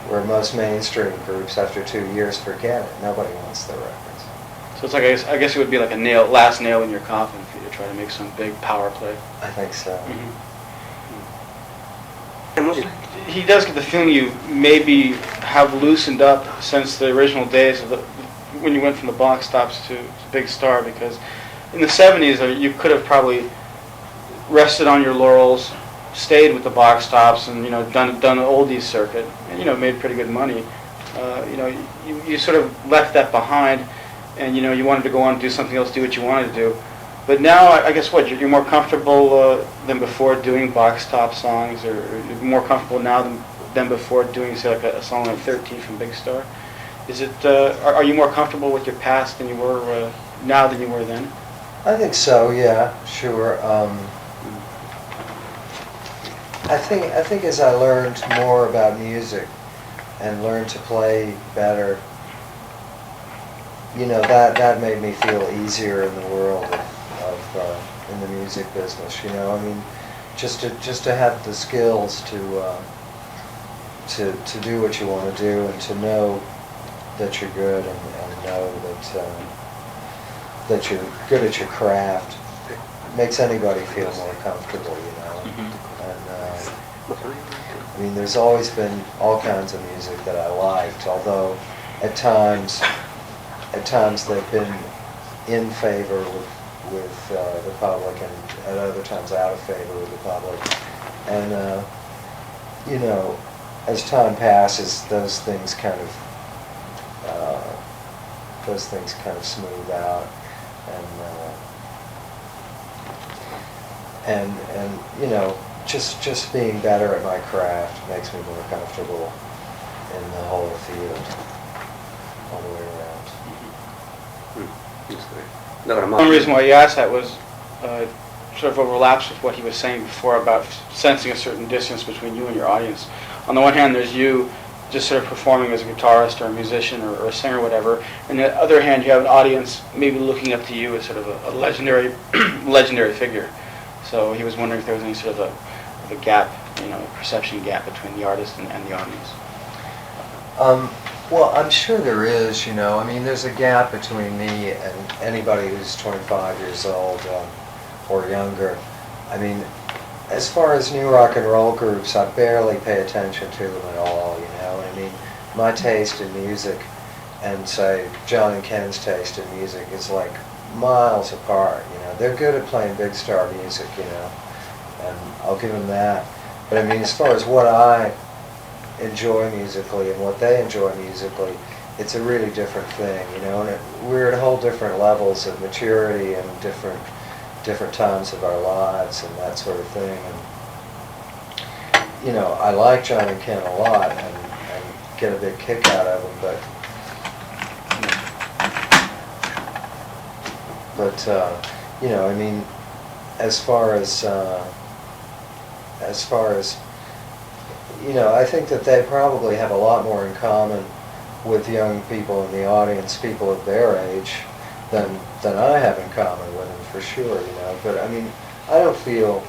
where most mainstream groups after 2 years forget it. Nobody wants their records. So it's like I guess it would be like a last nail in your coffin for you to try to make some big power play. I think so. He does get the feeling you maybe have loosened up since the original days of when you went from the box tops to Big Star, because in the 70s you could have probably rested on your laurels, stayed with the box tops, and done an oldies circuit, and made pretty good money. You sort of left that behind, and you wanted to go on and do something else, do what you wanted to do. But now, I guess you're more comfortable than before doing box top songs, or you're more comfortable now than before doing, say, like a song like 13 from Big Star. Is it? Are you more comfortable with your past than you were now than you were then? I think so. Yeah, sure. I think as I learned more about music and learned to play better, that made me feel easier in the world in the music business. I mean, just to have the skills to do what you want to do, and to know that you're good, and know that you're good at your craft, makes anybody feel more comfortable. I mean, there's always been all kinds of music that I liked, although at times they've been in favor with the public, and at other times out of favor with the public. And as time passes, those things kind of smooth out, and just being better at my craft makes me more comfortable in the whole field, all the way around. One reason why you asked that was sort of overlaps with what he was saying before about sensing a certain distance between you and your audience. On the one hand, there's you just sort of performing as a guitarist or a musician or a singer or whatever, and on the other hand, you have an audience maybe looking up to you as sort of a legendary figure. So he was wondering if there was any sort of a gap, a perception gap between the artist and the audience. Well, I'm sure there is, I mean, there's a gap between me and anybody who's 25 years old or younger. I mean, as far as new rock and roll groups, I barely pay attention to them at all, I mean, my taste in music and, say, John and Ken's taste in music is like miles apart, They're good at playing Big Star music, and I'll give them that. But I mean, as far as what I enjoy musically and what they enjoy musically, it's a really different thing, and we're at whole different levels of maturity and different times of our lives and that sort of thing. And I like John and Ken a lot and get a big kick out of them, but I mean, as far as I think that they probably have a lot more in common with young people in the audience, people of their age, than I have in common with them, for sure. But I mean, I don't feel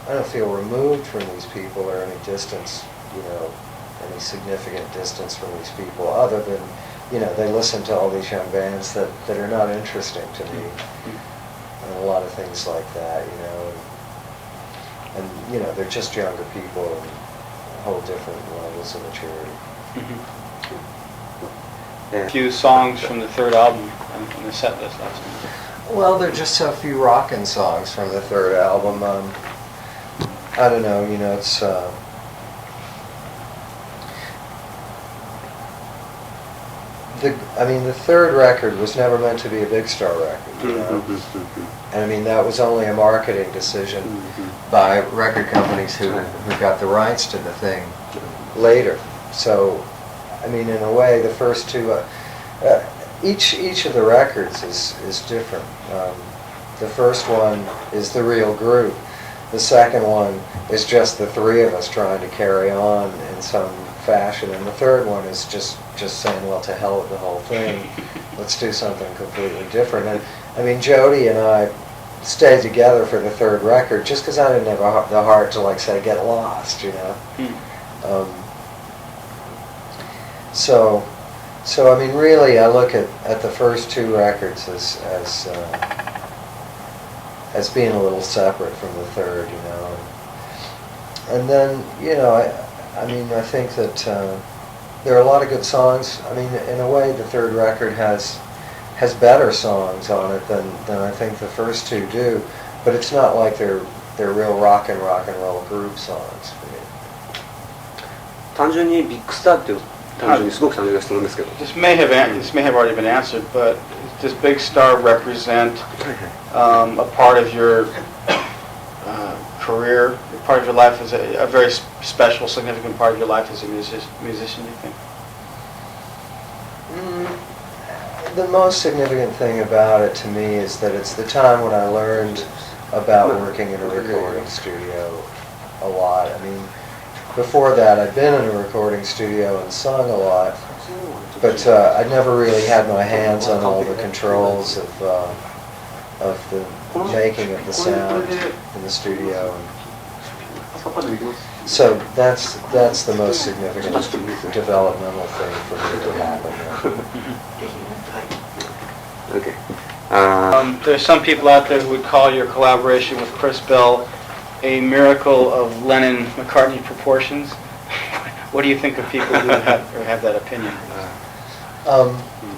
removed from these people or any distance, any significant distance from these people, other than they listen to all these young bands that are not interesting to me, and a lot of things like that, and they're just younger people and whole different levels of maturity. A few songs from the third album in the set list last night. Well, there are just so few rockin' songs from the third album. I don't know, it's the third record was never meant to be a Big Star record, And I mean, that was only a marketing decision by record companies who got the rights to the thing later. So, I mean, in a way, the first two, each of the records is different. The first one is the real group. The second one is just the three of us trying to carry on in some fashion, and the third one is just saying, well, to hell with the whole thing. Let's do something completely different. And I mean, Jody and I stayed together for the third record just because I didn't have the heart to, like, say, get lost, So I mean, really, I look at the first two records as being a little separate from the third, you know. And then, you know, I mean, I think that there are a lot of good songs. I mean, in a way, the third record has better songs on it than I think the first two do. But it's not like they're real rock and roll group songs for me. 単純にビッグスターっていう単純にすごく単純な質問ですけど。This may have already been answered, but does Big Star represent a part of your career, a part of your life, as a very special, significant part of your life as a musician? You think? The most significant thing about it to me is that it's the time when I learned about working in a recording studio a lot. I mean, before that, I'd been in a recording studio and sung a lot, but I'd never really had my hands on all the controls of the making of the sound in the studio. And so that's the most significant developmental thing for me to happen. Okay. There's some people out there who would call your collaboration with Chris Bell a miracle of Lennon-McCartney proportions. What do you think of people who have that opinion?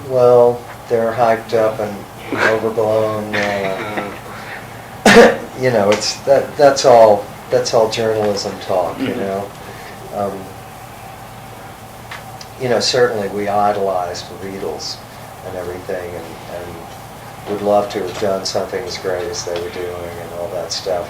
Well, they're hyped up and overblown. You know, that's all journalism talk. You know. You know, certainly we idolized the Beatles and everything, and would love to have done something as great as they were doing and all that stuff.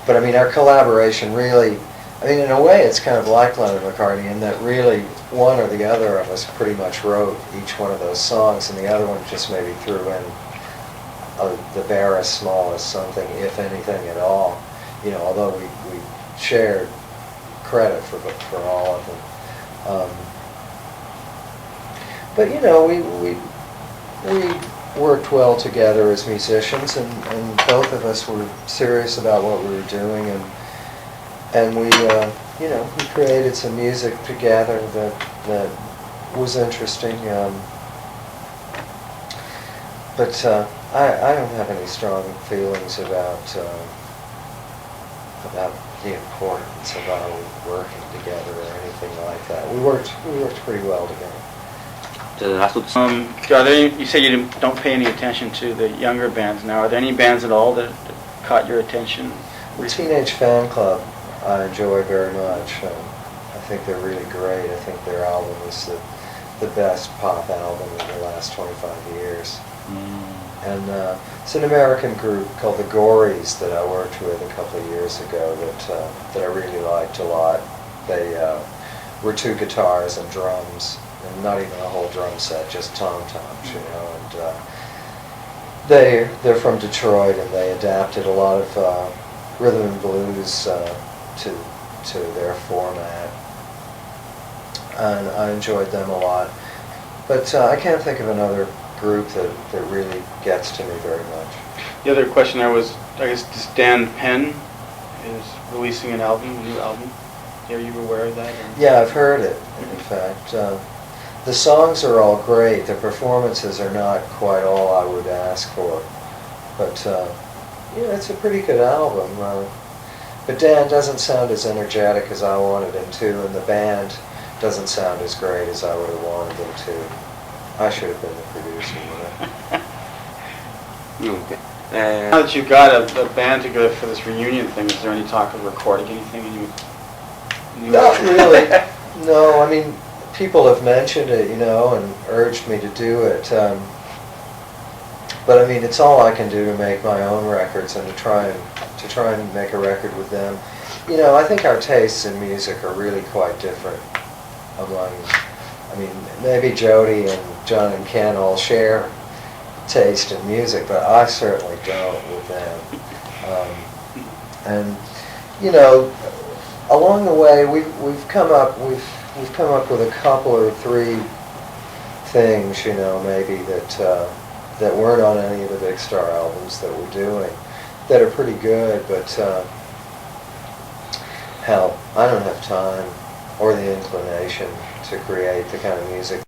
But I mean, our collaboration really, I mean, in a way it's kind of like Lennon and McCartney in that really one or the other of us pretty much wrote each one of those songs, and the other one just maybe threw in the barest, smallest something, if anything at all. You know, although we shared credit for all of them. But you know, we worked well together as musicians, and both of us were serious about what we were doing, and we you know, we created some music together that was interesting. But I don't have any strong feelings about the importance of our working together or anything like that. We worked pretty well together. Are there you say you don't pay any attention to the younger bands now. Are there any bands at all that caught your attention? The Teenage Fan Club I enjoy very much. I think they're really great. I think their album is the best pop album in the last 25 years. And it's an American group called the Gories that I worked with a couple of years ago that I really liked a lot. They were two guitars and drums, and not even a whole drum set, just tom-toms, you know. And they're from Detroit, and they adapted a lot of rhythm and blues to their format, and I enjoyed them a lot. But I can't think of another group that really gets to me very much. The other question there was, I guess, this Dan Penn is releasing a new album. Are you aware of that? Or? Yeah, I've heard it, in fact. The songs are all great. The performances are not quite all I would ask for. But, yeah, it's a pretty good album. But Dan doesn't sound as energetic as I wanted him to, and the band doesn't sound as great as I would have wanted them to. I should have been the producer, you know. Okay. Now that you've got a band together for this reunion thing, is there any talk of recording anything? Not really. No, I mean, people have mentioned it, you know, and urged me to do it. But I mean, it's all I can do to make my own records and to try and make a record with them. You know, I think our tastes in music are really quite different among. I mean, maybe Jody and John and Ken all share taste in music, but I certainly don't with them. And you know, along the way, we've come up with a couple or three things, you know, maybe that weren't on any of the Big Star albums that we're doing, that are pretty good. But hell, I don't have time or the inclination to create the kind of music